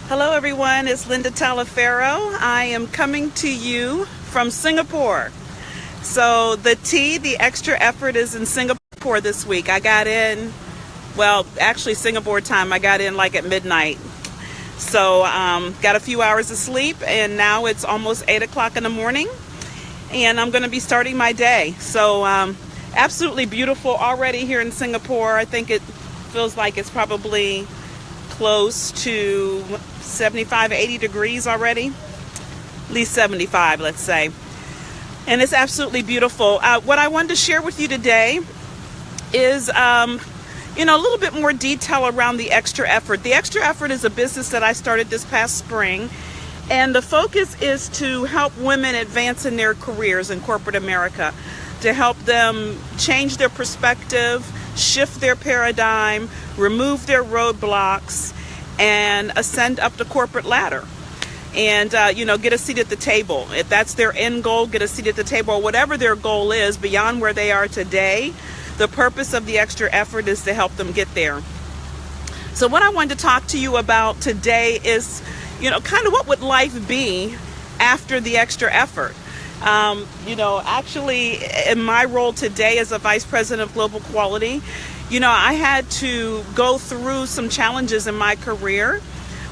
Hello everyone, it's Linda Talaferro. I am coming to you from Singapore. So the extra effort is in Singapore this week. I got in, well, actually Singapore time, I got in like at midnight. So got a few hours of sleep and now it's almost 8 o'clock in the morning and I'm going to be starting my day. So absolutely beautiful already here in Singapore. I think it feels like it's probably close to 75, 80 degrees already, at least 75, let's say. And it's absolutely beautiful. What I wanted to share with you today is, a little bit more detail around the extra effort. The extra effort is a business that I started this past spring. And the focus is to help women advance in their careers in corporate America, to help them change their perspective, shift their paradigm, remove their roadblocks, and ascend up the corporate ladder. And, get a seat at the table. If that's their end goal, get a seat at the table, or whatever their goal is beyond where they are today. The purpose of the extra effort is to help them get there. So what I wanted to talk to you about today is, kind of what would life be after the extra effort? Actually, in my role today as a Vice President of Global Quality, I had to go through some challenges in my career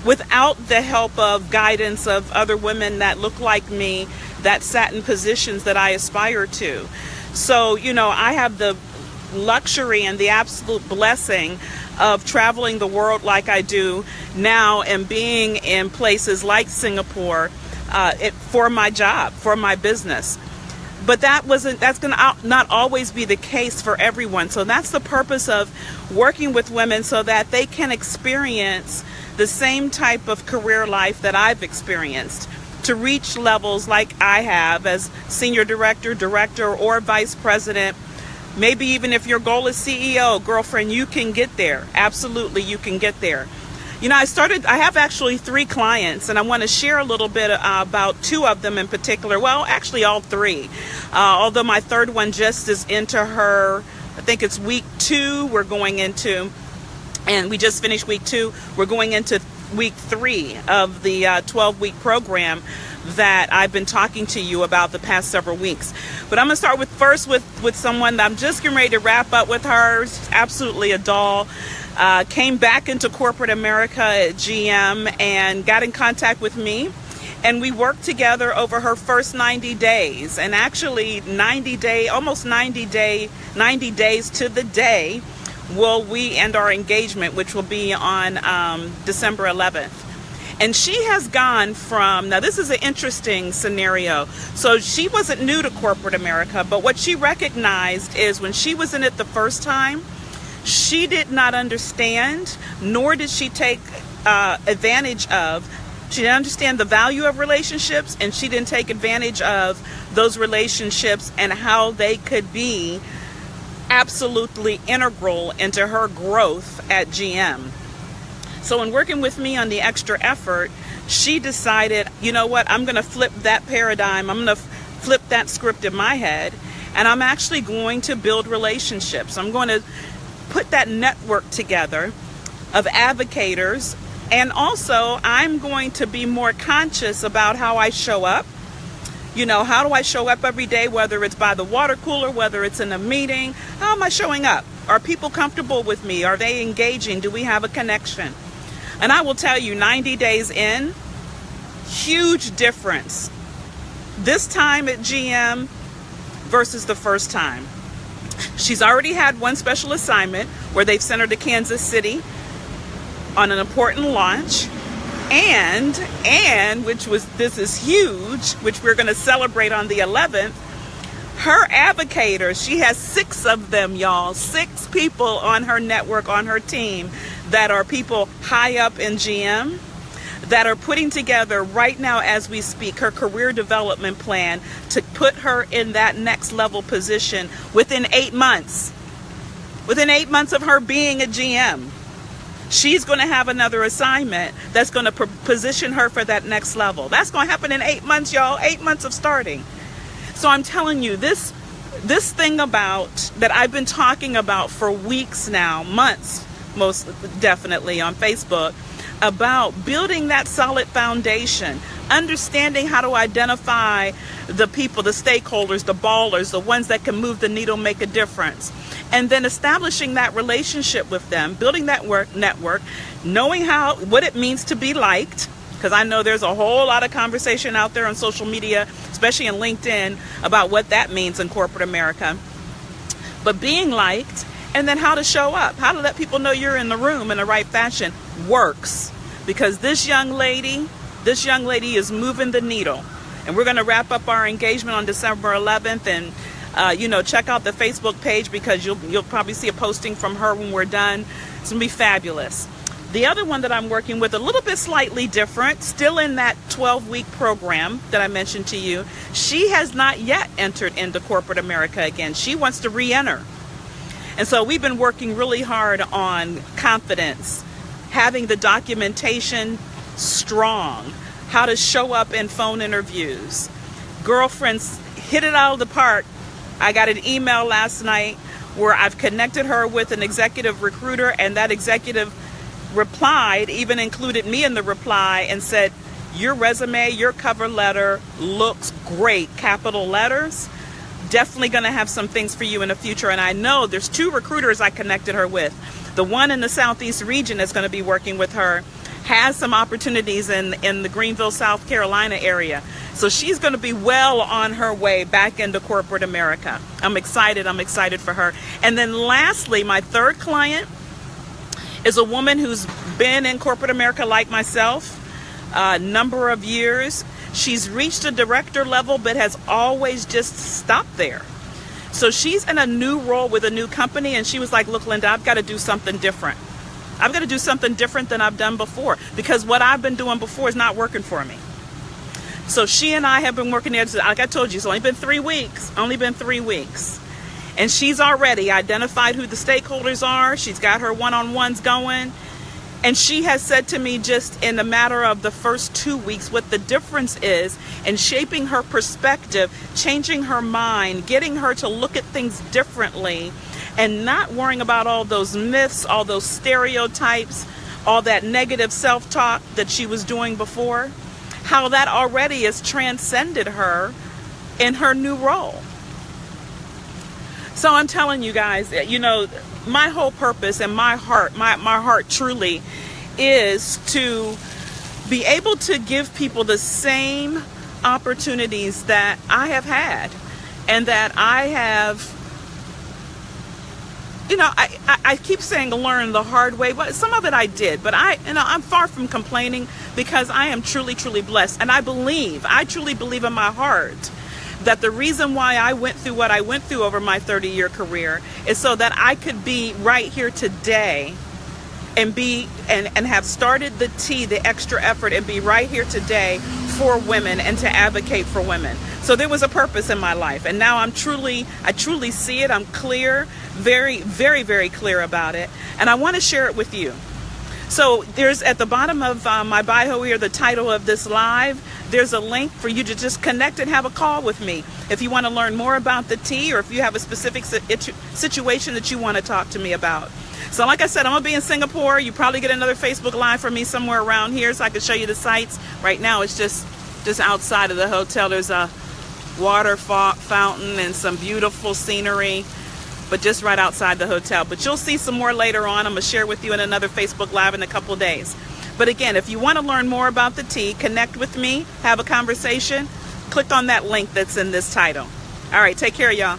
without the help of guidance of other women that look like me, that sat in positions that I aspire to. So, I have the luxury and the absolute blessing of traveling the world like I do now and being in places like Singapore for my job, for my business. But that's going to not always be the case for everyone. So that's the purpose of working with women so that they can experience the same type of career life that I've experienced, to reach levels like I have as senior director, or vice president. Maybe even if your goal is CEO, girlfriend, you can get there. Absolutely, you can get there. I have actually 3 clients, and I want to share a little bit about 2 of them in particular. Well, actually all 3. Although my third one just is into her, I think it's week 2 we're going into, and we just finished week 2. We're going into week 3 of the 12-week program that I've been talking to you about the past several weeks. But I'm going to start with someone that I'm just getting ready to wrap up with her. She's absolutely a doll. Came back into corporate America at GM and got in contact with me, and we worked together over her first 90 days. And actually 90 days to the day will we end our engagement, which will be on December 11th. And she has gone from, now this is an interesting scenario. So she wasn't new to corporate America, but what she recognized is when she was in it the first time, she did not understand, nor did she take advantage of, she didn't understand the value of relationships, and she didn't take advantage of those relationships and how they could be absolutely integral into her growth at GM. So in working with me on the extra effort, she decided, you know what, I'm going to flip that paradigm. I'm going to flip that script in my head, and I'm actually going to build relationships. I'm going to put that network together of advocators, and also I'm going to be more conscious about how I show up. How do I show up every day, whether it's by the water cooler, whether it's in a meeting? How am I showing up? Are people comfortable with me? Are they engaging? Do we have a connection? And I will tell you, 90 days in, huge difference. This time at GM versus the first time. She's already had one special assignment where they've sent her to Kansas City on an important launch, and this is huge, which we're going to celebrate on the 11th. Her advocators, she has 6 of them, y'all, 6 people on her network, on her team, that are people high up in GM, that are putting together right now as we speak her career development plan to put her in that next level position within 8 months. Within 8 months of her being a GM, she's going to have another assignment that's going to position her for that next level. That's going to happen in 8 months, y'all. 8 months of starting. So I'm telling you, this thing about that I've been talking about for weeks now, months, most definitely on Facebook, about building that solid foundation, understanding how to identify the people, the stakeholders, the ballers, the ones that can move the needle, make a difference. And then establishing that relationship with them, building that network, knowing what it means to be liked, because I know there's a whole lot of conversation out there on social media, especially in LinkedIn, about what that means in corporate America. But being liked, and then how to show up, how to let people know you're in the room in the right fashion works. Because this young lady is moving the needle. And we're going to wrap up our engagement on December 11th. And check out the Facebook page, because you'll probably see a posting from her when we're done. It's going to be fabulous. The other one that I'm working with, a little bit slightly different, still in that 12-week program that I mentioned to you. She has not yet entered into corporate America again. She wants to re-enter. And so we've been working really hard on confidence, having the documentation strong, how to show up in phone interviews. Girlfriends hit it out of the park. I got an email last night where I've connected her with an executive recruiter, and that executive replied, even included me in the reply, and said, your resume, your cover letter looks great, capital letters. Definitely going to have some things for you in the future. And I know there's 2 recruiters I connected her with. The one in the Southeast region that's going to be working with her has some opportunities in the Greenville, South Carolina area. So she's going to be well on her way back into corporate America. I'm excited for her. And then lastly, my third client is a woman who's been in corporate America like myself a number of years. She's reached a director level, but has always just stopped there. So she's in a new role with a new company, and she was like, look, Linda, I've got to do something different. I've got to do something different than I've done before, because what I've been doing before is not working for me. So she and I have been working there. Like I told you, it's only been 3 weeks. And she's already identified who the stakeholders are. She's got her one-on-ones going. And she has said to me just in a matter of the first 2 weeks what the difference is in shaping her perspective, changing her mind, getting her to look at things differently, and not worrying about all those myths, all those stereotypes, all that negative self-talk that she was doing before, how that already has transcended her in her new role. So I'm telling you guys, my whole purpose and my heart truly is to be able to give people the same opportunities that I have had, and that I have, I keep saying learn the hard way, but some of it I did, but I'm far from complaining, because I am truly, truly blessed. And I truly believe in my heart that the reason why I went through what I went through over my 30-year career is so that I could be right here today and have started the extra effort, and be right here today for women and to advocate for women. So there was a purpose in my life, and now I truly see it. I'm clear, very, very, very clear about it, and I want to share it with you. So there's at the bottom of my bio here, the title of this live, there's a link for you to just connect and have a call with me if you want to learn more about the tea, or if you have a specific situation that you want to talk to me about. So like I said, I'm going to be in Singapore. You probably get another Facebook Live from me somewhere around here, so I can show you the sights. Right now it's just outside of the hotel. There's a water fountain and some beautiful scenery, but just right outside the hotel. But you'll see some more later on. I'm going to share with you in another Facebook Live in a couple of days. But again, if you want to learn more about the tea, connect with me, have a conversation, click on that link that's in this title. All right, take care, y'all.